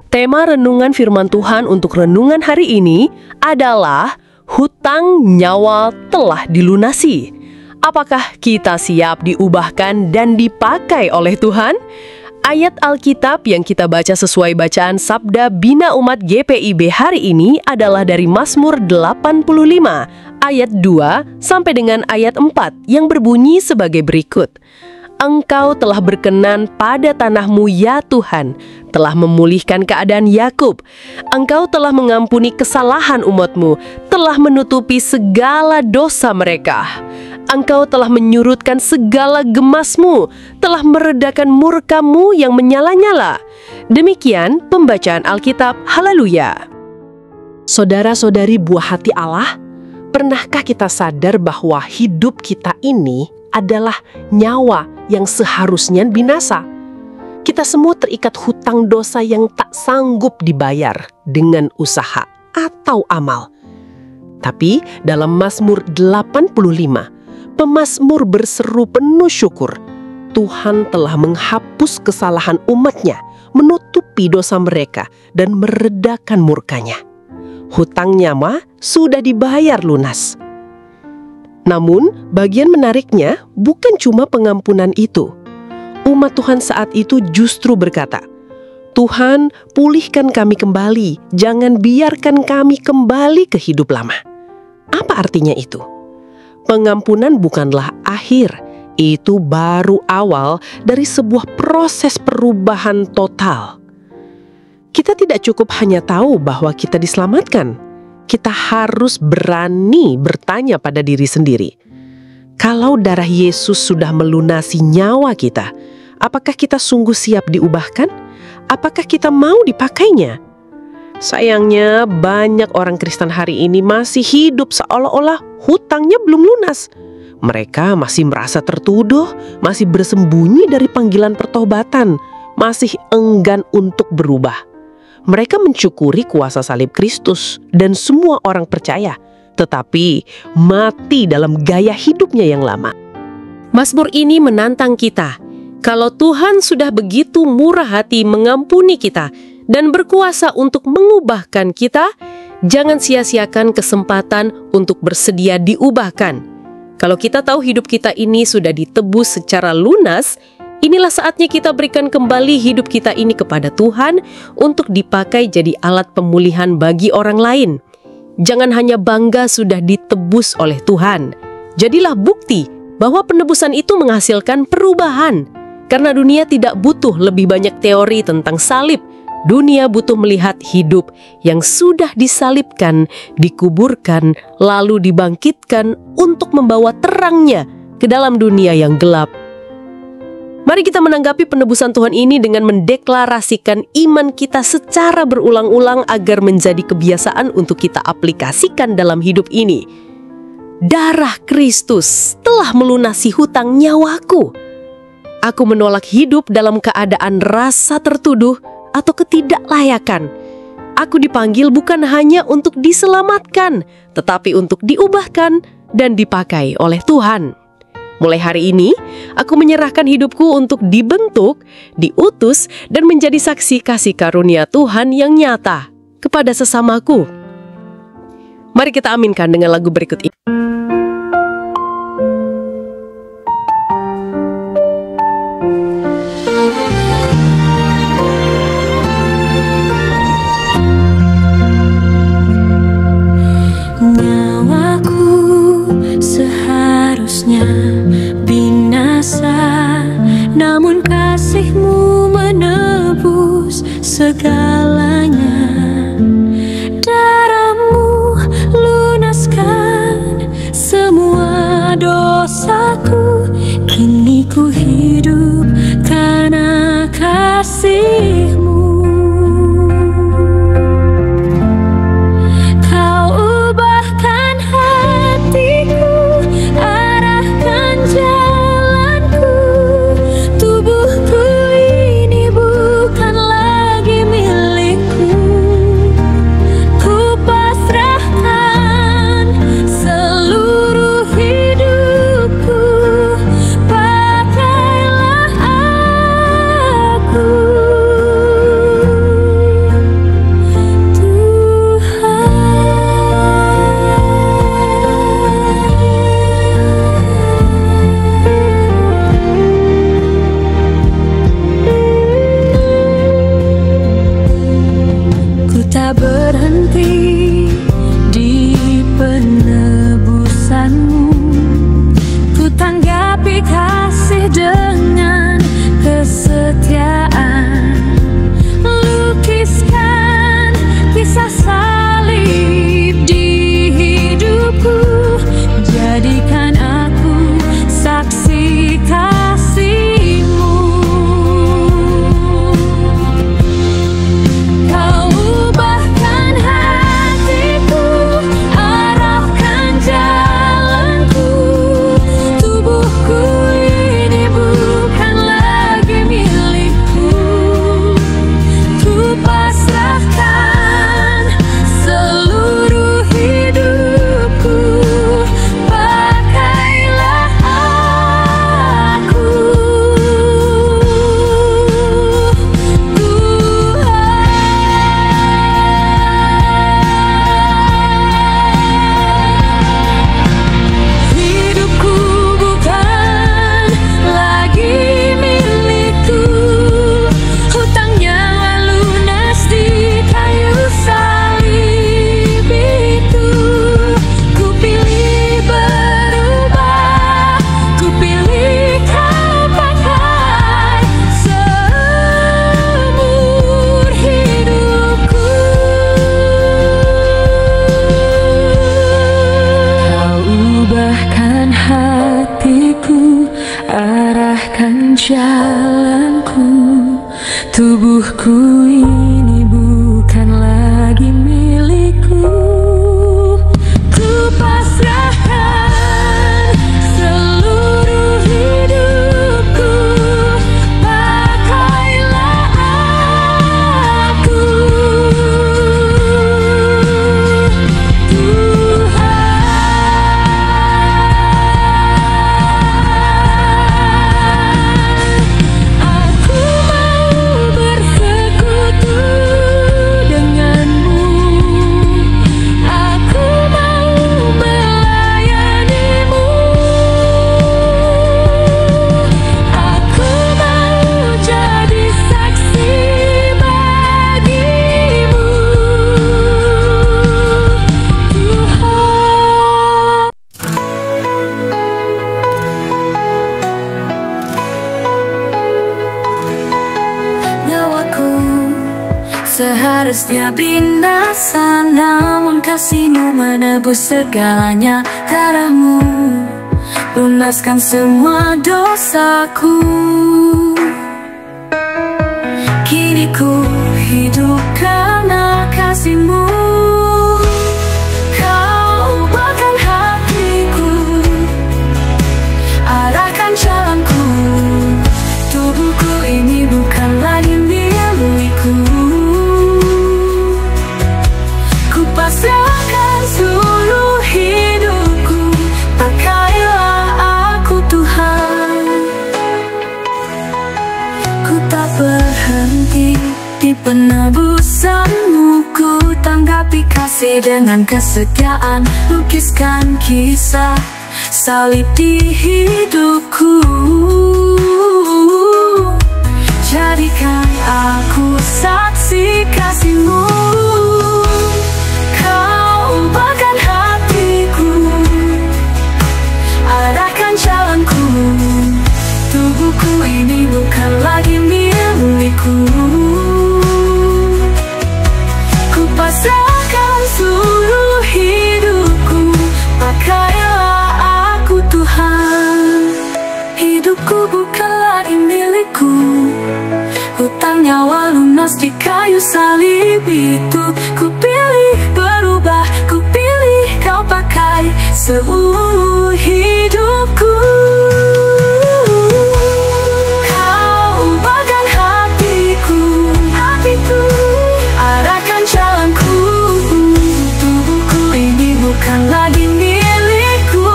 Tema renungan firman Tuhan untuk renungan hari ini adalah hutang nyawa telah dilunasi. Apakah kita siap diubahkan dan dipakai oleh Tuhan? Ayat Alkitab yang kita baca sesuai bacaan Sabda Bina Umat GPIB hari ini adalah dari Mazmur 85 ayat 2 sampai dengan ayat 4 yang berbunyi sebagai berikut. Engkau telah berkenan pada tanahmu ya Tuhan, telah memulihkan keadaan Yakub. Engkau telah mengampuni kesalahan umatmu, telah menutupi segala dosa mereka. Engkau telah menyurutkan segala gemasmu, telah meredakan murkamu yang menyala-nyala. Demikian pembacaan Alkitab. Haleluya. Saudara-saudari buah hati Allah, pernahkah kita sadar bahwa hidup kita ini adalah nyawa yang seharusnya binasa? Kita semua terikat hutang dosa yang tak sanggup dibayar dengan usaha atau amal. Tapi dalam Mazmur 85, pemazmur berseru penuh syukur. Tuhan telah menghapus kesalahan umatnya, menutupi dosa mereka, dan meredakan murkanya. Hutangnya mah sudah dibayar lunas. Namun, bagian menariknya bukan cuma pengampunan itu. Umat Tuhan saat itu justru berkata, Tuhan, pulihkan kami kembali, jangan biarkan kami kembali ke hidup lama. Apa artinya itu? Pengampunan bukanlah akhir, itu baru awal dari sebuah proses perubahan total. Kita tidak cukup hanya tahu bahwa kita diselamatkan. Kita harus berani bertanya pada diri sendiri. Kalau darah Yesus sudah melunasi nyawa kita, apakah kita sungguh siap diubahkan? Apakah kita mau dipakainya? Sayangnya banyak orang Kristen hari ini masih hidup seolah-olah hutangnya belum lunas. Mereka masih merasa tertuduh, masih bersembunyi dari panggilan pertobatan, masih enggan untuk berubah. Mereka mencukuri kuasa salib Kristus dan semua orang percaya, tetapi mati dalam gaya hidupnya yang lama. Mazmur ini menantang kita. Kalau Tuhan sudah begitu murah hati mengampuni kita dan berkuasa untuk mengubahkan kita, jangan sia-siakan kesempatan untuk bersedia diubahkan. Kalau kita tahu hidup kita ini sudah ditebus secara lunas, inilah saatnya kita berikan kembali hidup kita ini kepada Tuhan untuk dipakai jadi alat pemulihan bagi orang lain. Jangan hanya bangga sudah ditebus oleh Tuhan. Jadilah bukti bahwa penebusan itu menghasilkan perubahan. Karena dunia tidak butuh lebih banyak teori tentang salib. Dunia butuh melihat hidup yang sudah disalibkan, dikuburkan, lalu dibangkitkan untuk membawa terangnya ke dalam dunia yang gelap. Mari kita menanggapi penebusan Tuhan ini dengan mendeklarasikan iman kita secara berulang-ulang agar menjadi kebiasaan untuk kita aplikasikan dalam hidup ini. Darah Kristus telah melunasi hutang nyawaku. Aku menolak hidup dalam keadaan rasa tertuduh atau ketidaklayakan. Aku dipanggil bukan hanya untuk diselamatkan, tetapi untuk diubahkan dan dipakai oleh Tuhan. Mulai hari ini, aku menyerahkan hidupku untuk dibentuk, diutus, dan menjadi saksi kasih karunia Tuhan yang nyata kepada sesamaku. Mari kita aminkan dengan lagu berikut ini. Nyawaku seharusnya binasa, namun kasih-Mu menebus segalanya. Darah-Mu lunaskan semua dosaku. Kini ku hidup karena kasih-Mu. Pakailah aku. arahkan jalanku. Tubuhku ini bukan lagi milikku. Ku pasrahkan seluruh hidupku. Pakailah aku, seharusnya binasa, namun kasih-Mu menebus segalanya. Darah-Mu lunaskan semua dosaku. Kini ku hidup karena kasih-Mu. Kau ubahkan hatiku, arahkan jalanku. Tubuhku ini bukan lagi milikku. Pasrahkan seluruh hidupku. Pakailah aku Tuhan. Ku tak berhenti di penebusan-Mu. Ku tanggapi kasih dengan kesetiaan. Lukiskan kisah salib di hidupku. Jadikan aku saksi kasih-Mu. Ubahkan hatiku, arahkan jalanku. Tubuhku ini bukan lagi milikku. Ku pasrahkan seluruh hidupku. Pakailah aku Tuhan. Hidupku bukan lagi milikku. Hutang nyawa lunas di kayu salib itu. Ku pilih berubah, ku pilih Kau pakai seluruh hidupku. Kau ubahkan hatiku, arahkan jalanku. Tubuhku ini bukan lagi milikku.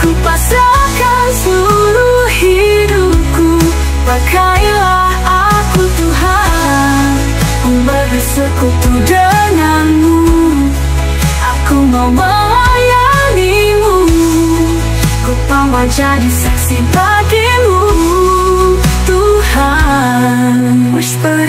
Ku pasrahkan seluruh hidupku. Pakailah aku Tuhan. Bersekutu dengan-Mu, aku mau melayani-Mu. Ku mau jadi saksi bagi-Mu, Tuhan. Whisper